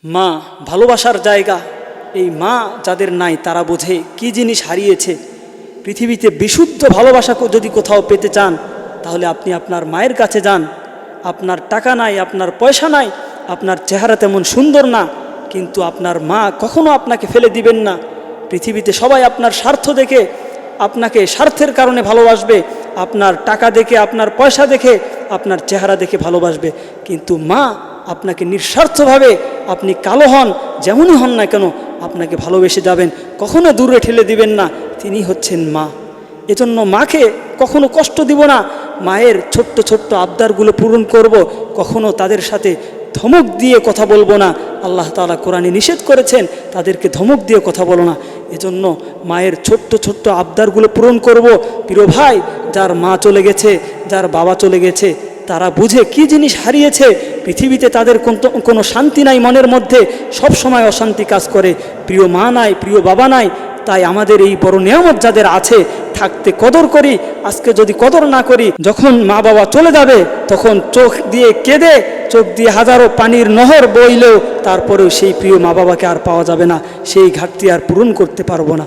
মা ভালোবাসার জায়গা। এই মা যাদের নাই তারা বোঝে কি জিনিস হারিয়েছে। পৃথিবীতে বিশুদ্ধ ভালোবাসা যদি কোথাও পেতে চান তাহলে আপনি আপনার মায়ের কাছে যান। আপনার টাকা নাই, আপনার পয়সা নাই, আপনার চেহারা তেমন সুন্দর না, কিন্তু আপনার মা কখনো আপনাকে ফেলে দিবেন না। পৃথিবীতে সবাই আপনার স্বার্থ দেখে আপনাকে স্বার্থের কারণে ভালোবাসবে, আপনার টাকা দেখে, আপনার পয়সা দেখে, আপনার চেহারা দেখে ভালোবাসবে, কিন্তু মা আপনাকে নিঃস্বার্থভাবে, আপনি কালো হন যেমনই হন না কেন, আপনাকে ভালোবেসে যাবেন, কখনো দূরে ঠেলে দিবেন না। তিনি হচ্ছেন মা। এজন্য মাকে কখনো কষ্ট দিব না। মায়ের ছোট্ট ছোট্ট আবদারগুলো পূরণ করব, কখনো তাদের সাথে ধমক দিয়ে কথা বলবো না। আল্লাহ তাআলা কোরআনে নিষেধ করেছেন তাদেরকে ধমক দিয়ে কথা বলো না। এজন্য মায়ের ছোট্ট ছোট্ট আবদারগুলো পূরণ করব। প্রিয় ভাই, যার মা চলে গেছে, যার বাবা চলে গেছে, তারা বুঝে কি জিনিস হারিয়েছে। পৃথিবীতে তাদের কোনো শান্তি নাই, মনের মধ্যে সব সময় অশান্তি কাজ করে। প্রিয় মা নাই, প্রিয় বাবা নাই। তাই আমাদের এই বড় নিয়ামত যাদের আছে, থাকতে কদর করি। আজকে যদি কদর না করি, যখন মা বাবা চলে যাবে তখন চোখ দিয়ে কেঁদে, চোখ দিয়ে হাজারো পানির নহর বইলেও তারপরেও সেই প্রিয় মা বাবাকে আর পাওয়া যাবে না, সেই ঘাটতি আর পূরণ করতে পারবো না।